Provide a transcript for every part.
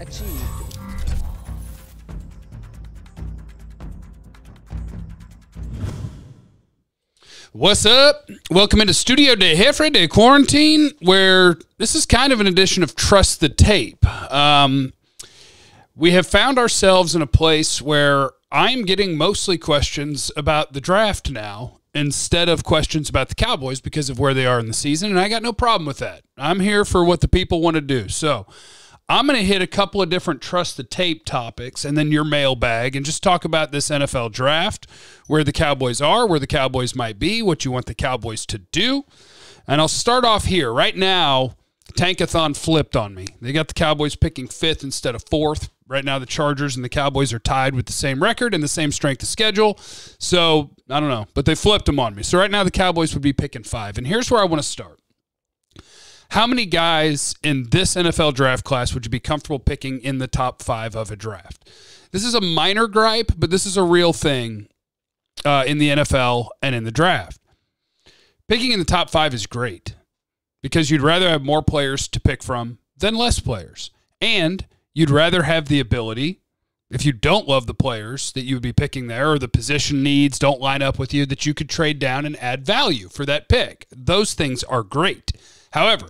achieved. What's up? Welcome into Studio de Jefe de Quarantine, where this is kind of an edition of Trust the Tape. We have found ourselves in a place where I'm getting mostly questions about the draft now instead of questions about the Cowboys because of where they are in the season, and I got no problem with that. I'm here for what the people want to do. So I'm going to hit a couple of different Trust the Tape topics and then your mailbag and just talk about this NFL draft, where the Cowboys are, where the Cowboys might be, what you want the Cowboys to do. And I'll start off here. Right now, Tankathon flipped on me. They got the Cowboys picking 5th instead of 4th. Right now, the Chargers and the Cowboys are tied with the same record and the same strength of schedule. So, I don't know, but they flipped them on me. So right now, the Cowboys would be picking 5. And here's where I want to start. How many guys in this NFL draft class would you be comfortable picking in the top 5 of a draft? This is a minor gripe, but this is a real thing in the NFL and in the draft. Picking in the top 5 is great because you'd rather have more players to pick from than less players. And you'd rather have the ability, if you don't love the players that you would be picking there or the position needs don't line up with you, that you could trade down and add value for that pick. Those things are great. However,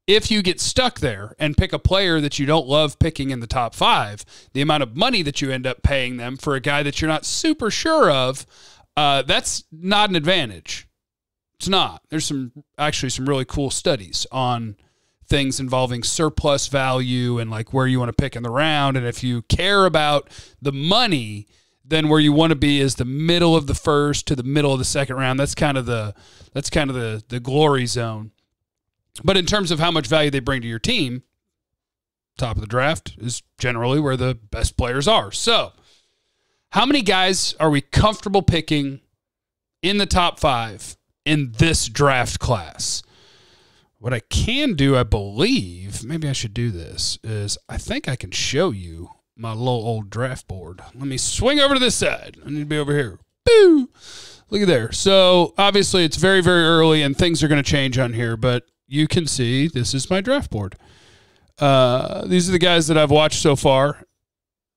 if you get stuck there and pick a player that you don't love picking in the top 5, the amount of money that you end up paying them for a guy that you're not super sure of, that's not an advantage. It's not. There's actually some really cool studies on things involving surplus value and like where you want to pick in the round. And if you care about the money, then where you want to be is the middle of the first to the middle of the second round. That's kind of the glory zone. But in terms of how much value they bring to your team, top of the draft is generally where the best players are. So how many guys are we comfortable picking in the top 5 in this draft class? What I can do, I believe, maybe I should do this, is I think I can show you my little old draft board. Let me swing over to this side. I need to be over here. Boo! Look at there. So obviously it's very, very early and things are going to change on here, but you can see this is my draft board. These are the guys that I've watched so far.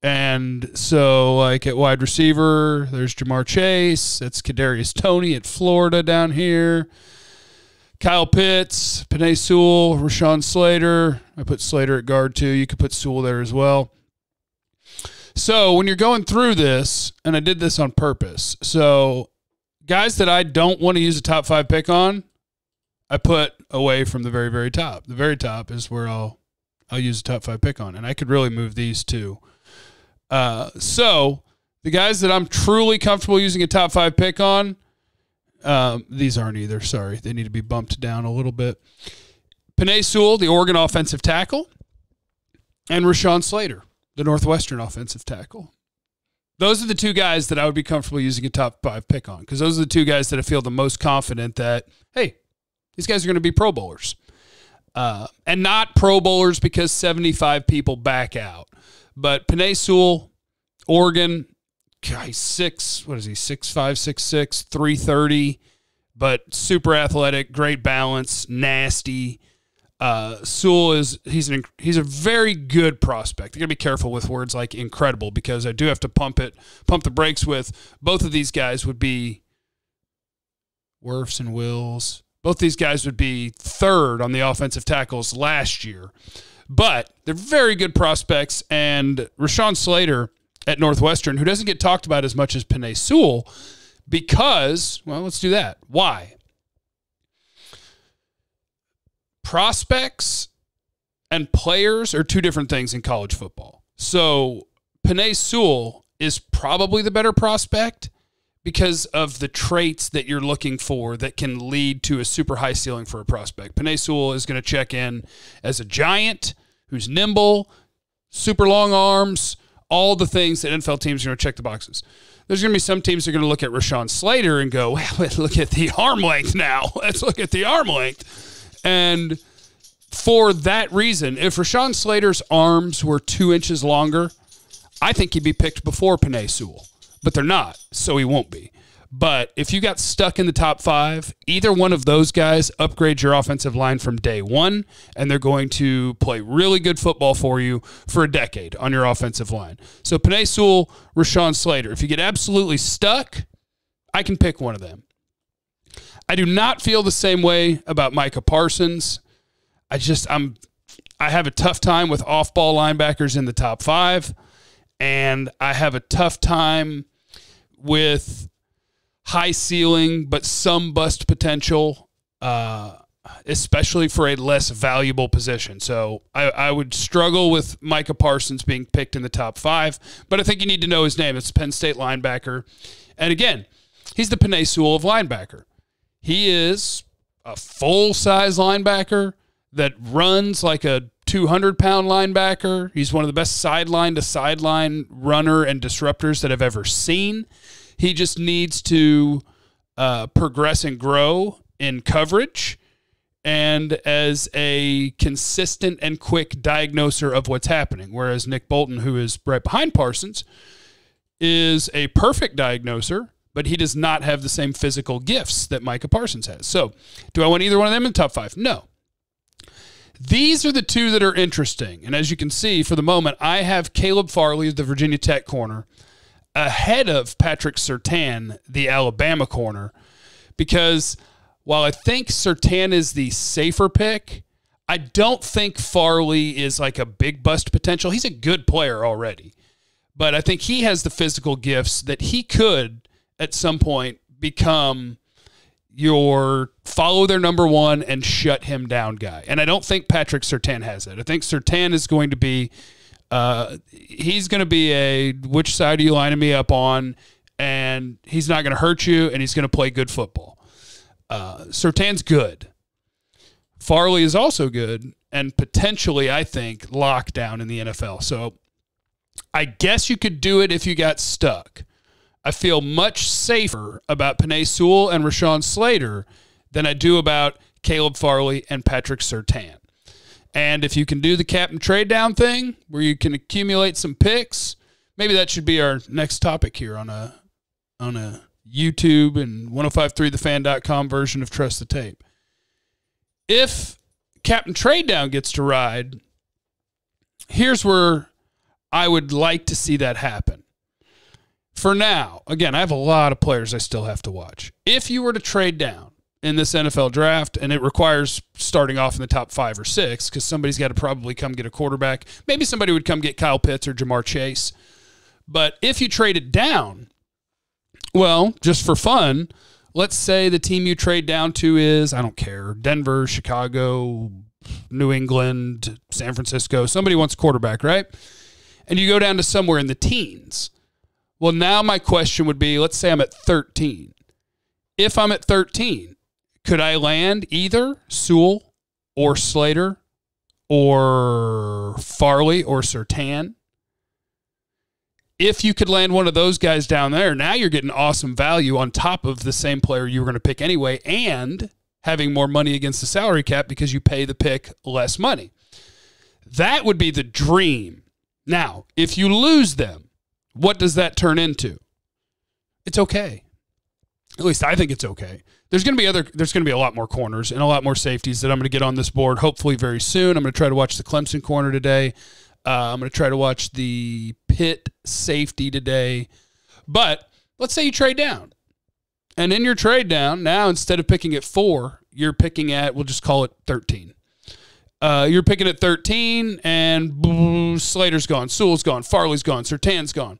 And so, like, at wide receiver, there's Jamar Chase. That's Kadarius Toney at Florida down here. Kyle Pitts, Penei Sewell, Rashawn Slater. I put Slater at guard too. You could put Sewell there as well. So when you're going through this, and I did this on purpose, so guys that I don't want to use a top 5 pick on, I put away from the very, very top. The very top is where I'll use a top 5 pick on, and I could really move these too. So the guys that I'm truly comfortable using a top 5 pick on, these aren't either. Sorry, they need to be bumped down a little bit. Penei Sewell, the Oregon offensive tackle, and Rashawn Slater, the Northwestern offensive tackle. Those are the 2 guys that I would be comfortable using a top 5 pick on because those are the 2 guys that I feel the most confident that, hey, these guys are going to be Pro Bowlers. And not Pro Bowlers because 75 people back out. But Penei Sewell, Oregon, he's 6'5", 6'6", 330, but super athletic, great balance, nasty. Sewell he's a very good prospect. You got to be careful with words like incredible because I do have to pump the brakes with both of these guys would be Wirfs and Wills. Both these guys would be 3rd on the offensive tackles last year. But they're very good prospects, and Rashawn Slater at Northwestern, who doesn't get talked about as much as Penei Sewell because, well, let's do that. Why? Prospects and players are 2 different things in college football. So Penei Sewell is probably the better prospect because of the traits that you're looking for that can lead to a super high ceiling for a prospect. Penei Sewell is going to check in as a giant who's nimble, super long arms, all the things that NFL teams are going to check the boxes. There's going to be some teams that are going to look at Rashawn Slater and go, well, let's look at the arm length now. Let's look at the arm length. And for that reason, if Rashawn Slater's arms were 2 inches longer, I think he'd be picked before Penei Sewell. But they're not, so he won't be. But if you got stuck in the top 5, either one of those guys upgrades your offensive line from day one, and they're going to play really good football for you for a decade on your offensive line. So Penei Sewell, Rashawn Slater. If you get absolutely stuck, I can pick one of them. I do not feel the same way about Micah Parsons. I have a tough time with off-ball linebackers in the top 5, and I have a tough time with high ceiling but some bust potential, especially for a less valuable position. So I would struggle with Micah Parsons being picked in the top 5, but I think you need to know his name. It's a Penn State linebacker. And again, he's the Penei Sewell of linebacker. He is a full-size linebacker that runs like a 200-pound linebacker. He's one of the best sideline-to-sideline runner and disruptors that I've ever seen. He just needs to progress and grow in coverage and as a consistent and quick diagnoser of what's happening, whereas Nick Bolton, who is right behind Parsons, is a perfect diagnoser, but he does not have the same physical gifts that Micah Parsons has. So do I want either one of them in the top 5? No. These are the two that are interesting. And as you can see, for the moment, I have Caleb Farley, the Virginia Tech corner, ahead of Patrick Surtain, the Alabama corner, because while I think Surtain is the safer pick, I don't think Farley is like a big bust potential. He's a good player already, but I think he has the physical gifts that he could at some point become your follow their number one and shut him down guy. And I don't think Patrick Surtain has it. I think Surtain is going to be he's going to be a which side are you lining me up on, and he's not going to hurt you, and he's going to play good football. Surtain's good. Farley is also good and potentially, I think, lockdown in the NFL. So I guess you could do it if you got stuck. I feel much safer about Penei Sewell and Rashawn Slater than I do about Caleb Farley and Patrick Surtain. And if you can do the captain trade down thing where you can accumulate some picks, maybe that should be our next topic here on a YouTube and 1053thefan.com version of Trust the Tape. If captain trade down gets to ride, here's where I would like to see that happen. For now, again, I have a lot of players I still have to watch. If you were to trade down in this NFL draft, and it requires starting off in the top 5 or 6, because somebody's got to probably come get a quarterback. Maybe somebody would come get Kyle Pitts or Jamar Chase. But if you traded down, well, just for fun, let's say the team you trade down to is, I don't care, Denver, Chicago, New England, San Francisco. Somebody wants a quarterback, right? And you go down to somewhere in the teens. Well, now my question would be, let's say I'm at 13. If I'm at 13, could I land either Sewell or Slater or Farley or Surtain? If you could land one of those guys down there, now you're getting awesome value on top of the same player you were going to pick anyway and having more money against the salary cap because you pay the pick less money. That would be the dream. Now, if you lose them, what does that turn into? It's okay. At least I think it's okay. There's going to be a lot more corners and a lot more safeties that I'm going to get on this board hopefully very soon. I'm going to try to watch the Clemson corner today. I'm going to try to watch the Pitt safety today. But let's say you trade down. And in your trade down, now instead of picking at 4, you're picking at, we'll just call it 13. You're picking at 13, and Slater's gone, Sewell's gone, Farley's gone, Surtain's gone.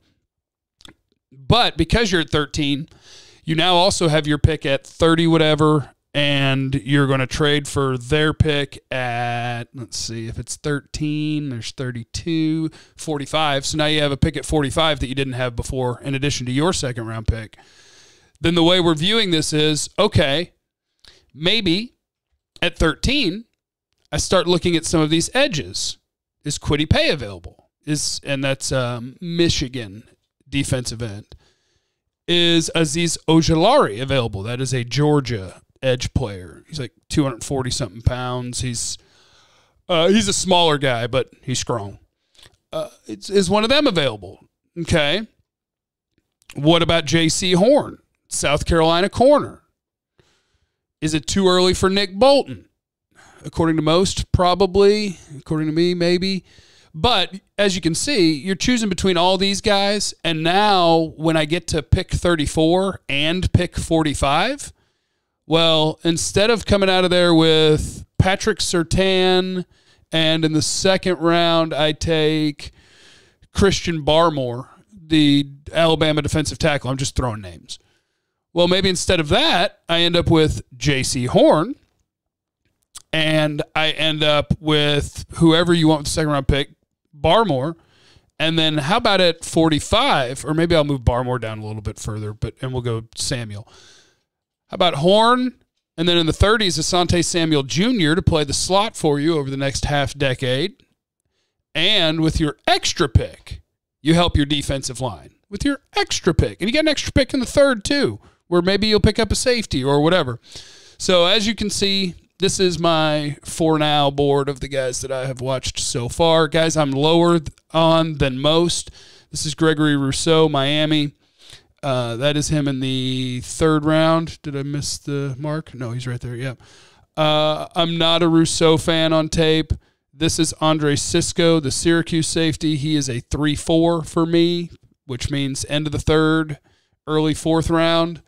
But because you're at 13, you now also have your pick at 30 whatever, and you're going to trade for their pick at, let's see, if it's 13, there's 32, 45. So now you have a pick at 45 that you didn't have before in addition to your second-round pick. Then the way we're viewing this is, okay, maybe at 13, I start looking at some of these edges. Is Kwity Paye available? And that's Michigan defensive end. Is Azeez Ojulari available? That is a Georgia edge player. He's like 240-something pounds. He's a smaller guy, but he's strong. Is one of them available? Okay. What about J.C. Horn? South Carolina corner. Is it too early for Nick Bolton? According to most, probably. According to me, maybe. But as you can see, you're choosing between all these guys, and now when I get to pick 34 and pick 45, well, instead of coming out of there with Patrick Surtain, and in the second round I take Christian Barmore, the Alabama defensive tackle. I'm just throwing names. Well, maybe instead of that, I end up with J.C. Horn, and I end up with whoever you want with the second round pick, Barmore. And then how about at 45, or maybe I'll move Barmore down a little bit further, and we'll go Samuel. How about Horn? And then in the 30s, Asante Samuel Jr. to play the slot for you over the next half decade. And with your extra pick, you help your defensive line. With your extra pick. And you get an extra pick in the third, too, where maybe you'll pick up a safety or whatever. So as you can see, this is my for now board of the guys that I have watched so far. Guys I'm lower on than most. This is Gregory Rousseau, Miami. That is him in the third round. Did I miss the mark? No, he's right there. Yeah. I'm not a Rousseau fan on tape. This is Andre Cisco, the Syracuse safety. He is a 3-4 for me, which means end of the third, early fourth round.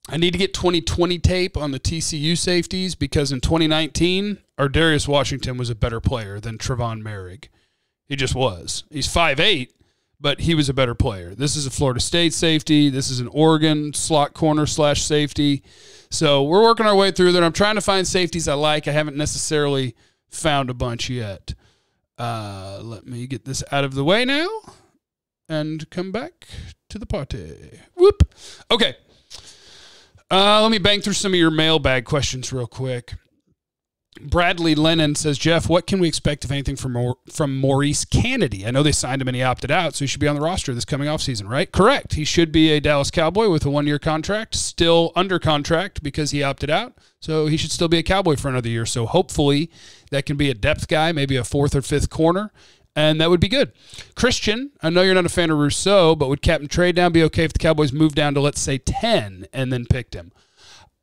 I need to get 2020 tape on the TCU safeties because in 2019, Ardarius Washington was a better player than Trevon Merrick. He just was. He's 5'8", but he was a better player. This is a Florida State safety. This is an Oregon slot corner / safety. So we're working our way through there. I'm trying to find safeties I like. I haven't necessarily found a bunch yet. Let me get this out of the way now and come back to the party. Whoop. Okay. Let me bang through some of your mailbag questions real quick. Bradley Lennon says, Jeff, what can we expect, if anything, from Maurice Kennedy? I know they signed him and he opted out, so he should be on the roster this coming offseason, right? Correct. He should be a Dallas Cowboy with a 1-year contract, still under contract because he opted out, so he should still be a Cowboy for another year. So hopefully that can be a depth guy, maybe a fourth or fifth corner, and that would be good. Christian, I know you're not a fan of Rousseau, but would captain trade down be okay if the Cowboys moved down to, let's say, 10 and then picked him?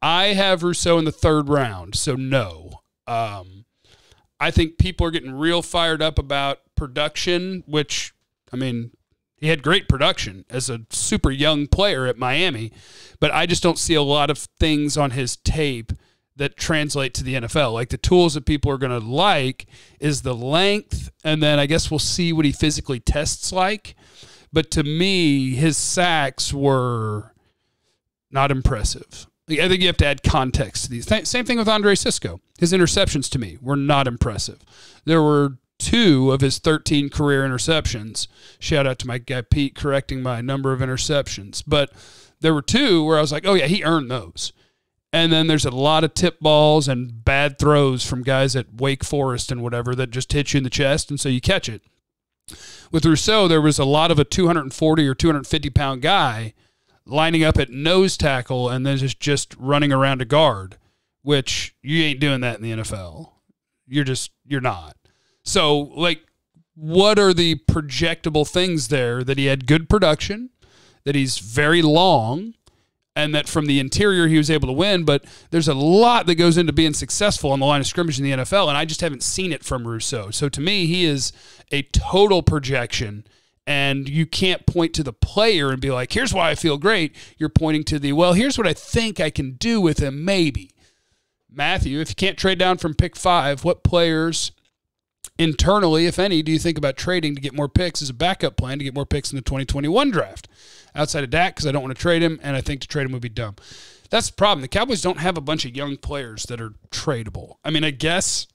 I have Rousseau in the third round, so no. I think people are getting real fired up about production, which, I mean, he had great production as a super young player at Miami, but I just don't see a lot of things on his tape that translate to the NFL. Like the tools that people are going to like is the length, and then I guess we'll see what he physically tests like. But to me, his sacks were not impressive. I think you have to add context to these. Same thing with Andre Cisco. His interceptions to me were not impressive. There were 2 of his 13 career interceptions. Shout out to my guy Pete correcting my number of interceptions. But there were 2 where I was like, oh, yeah, he earned those. And then there's a lot of tip balls and bad throws from guys at Wake Forest and whatever that just hit you in the chest, and so you catch it. With Rousseau, there was a lot of a 240 or 250-pound guy lining up at nose tackle and then just running around a guard, which you ain't doing that in the NFL. You're not. So, like, what are the projectable things there? That he had good production, that he's very long, and that from the interior he was able to win, but there's a lot that goes into being successful on the line of scrimmage in the NFL, and I just haven't seen it from Rousseau. So to me, he is a total projection, and you can't point to the player and be like, here's why I feel great. You're pointing to well, here's what I think I can do with him maybe. Matthew, if you can't trade down from pick 5, what players internally, if any, do you think about trading to get more picks as a backup plan to get more picks in the 2021 draft? Outside of Dak, because I don't want to trade him, and I think to trade him would be dumb. That's the problem. The Cowboys don't have a bunch of young players that are tradable. I mean, I guess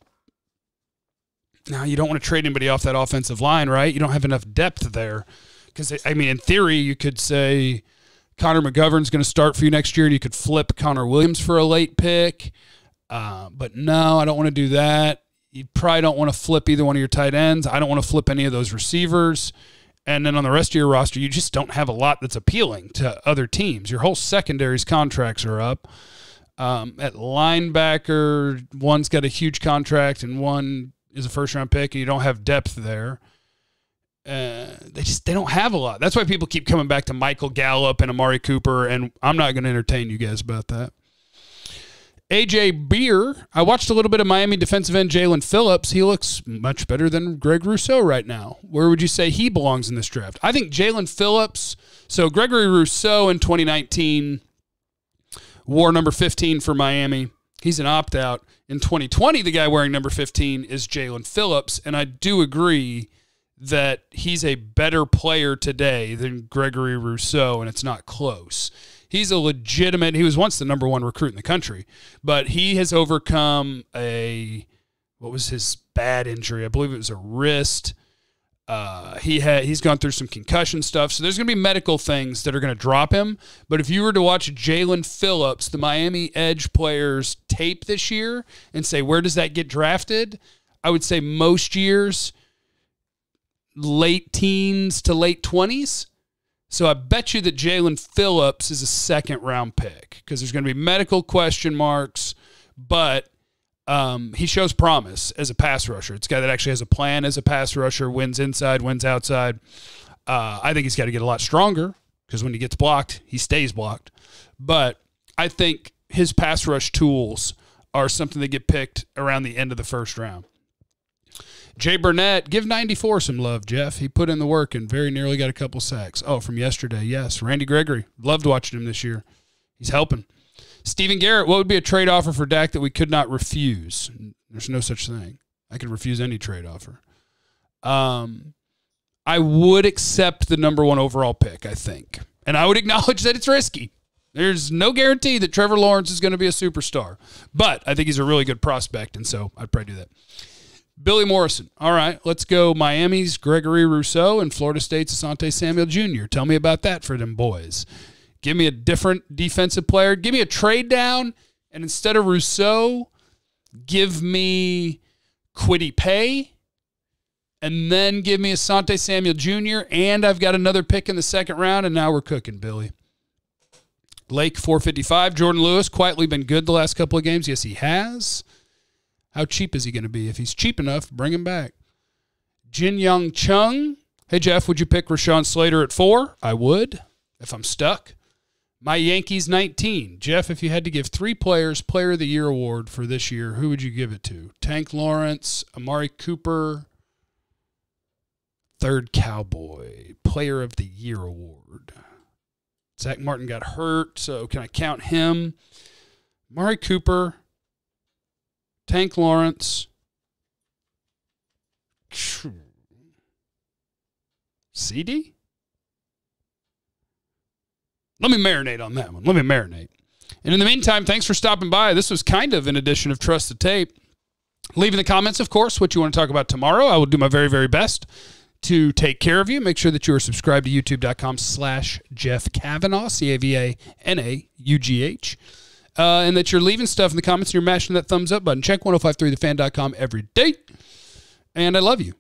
now you don't want to trade anybody off that offensive line, right? You don't have enough depth there. Because, I mean, in theory, you could say Connor McGovern's going to start for you next year, and you could flip Connor Williams for a late pick. But no, I don't want to do that. You probably don't want to flip either one of your tight ends. I don't want to flip any of those receivers. And then on the rest of your roster, you just don't have a lot that's appealing to other teams. Your whole secondary's contracts are up. At linebacker, one's got a huge contract and one is a first-round pick, and you don't have depth there. They don't have a lot. That's why people keep coming back to Michael Gallup and Amari Cooper, and I'm not going to entertain you guys about that. AJ Beer, I watched a little bit of Miami defensive end Jalen Phillips. He looks much better than Greg Rousseau right now. Where would you say he belongs in this draft? I think Jalen Phillips, so Gregory Rousseau in 2019 wore number 15 for Miami. He's an opt-out. In 2020, the guy wearing number 15 is Jalen Phillips, and I do agree that he's a better player today than Gregory Rousseau, and it's not close. He's a legitimate – he was once the number one recruit in the country, but he has overcome what was his bad injury? I believe it was a wrist. He's gone through some concussion stuff, so there's going to be medical things that are going to drop him. But if you were to watch Jalen Phillips, the Miami Edge players, tape this year and say, where does that get drafted? I would say most years late teens to late 20s. So I bet you that Jalen Phillips is a second-round pick because there's going to be medical question marks, but he shows promise as a pass rusher. It's a guy that actually has a plan as a pass rusher, wins inside, wins outside. I think he's got to get a lot stronger because when he gets blocked, he stays blocked. But I think his pass rush tools are something that get picked around the end of the first round. Jay Burnett, give 94 some love, Jeff. He put in the work and very nearly got a couple sacks. Oh, from yesterday, yes. Randy Gregory, loved watching him this year. He's helping. Stephen Garrett, what would be a trade offer for Dak that we could not refuse? There's no such thing. I could refuse any trade offer. I would accept the number one overall pick, I think. And I would acknowledge that it's risky. There's no guarantee that Trevor Lawrence is going to be a superstar. But I think he's a really good prospect, and so I'd probably do that. Billy Morrison. All right, let's go Miami's Gregory Rousseau and Florida State's Asante Samuel Jr. Tell me about that for them boys. Give me a different defensive player. Give me a trade down, and instead of Rousseau, give me Kwity Paye, and then give me Asante Samuel Jr., and I've got another pick in the second round, and now we're cooking, Billy. Lake 455. Jordan Lewis, quietly been good the last couple of games. Yes, he has. How cheap is he going to be? If he's cheap enough, bring him back. Jin Young Chung. Hey, Jeff, would you pick Rashawn Slater at 4? I would, if I'm stuck. My Yankees 19. Jeff, if you had to give 3 players Player of the Year award for this year, who would you give it to? Tank Lawrence, Amari Cooper, third Cowboy, Player of the Year award. Zach Martin got hurt, so can I count him? Amari Cooper, Tank Lawrence, CD? Let me marinate on that one. Let me marinate. And in the meantime, thanks for stopping by. This was kind of an edition of Trust the Tape. Leave in the comments, of course, what you want to talk about tomorrow. I will do my very, very best to take care of you. Make sure that you are subscribed to youtube.com/Jeff Cavanaugh, Cavanaugh, and that you're leaving stuff in the comments and you're mashing that thumbs up button. Check 1053thefan.com every day. And I love you.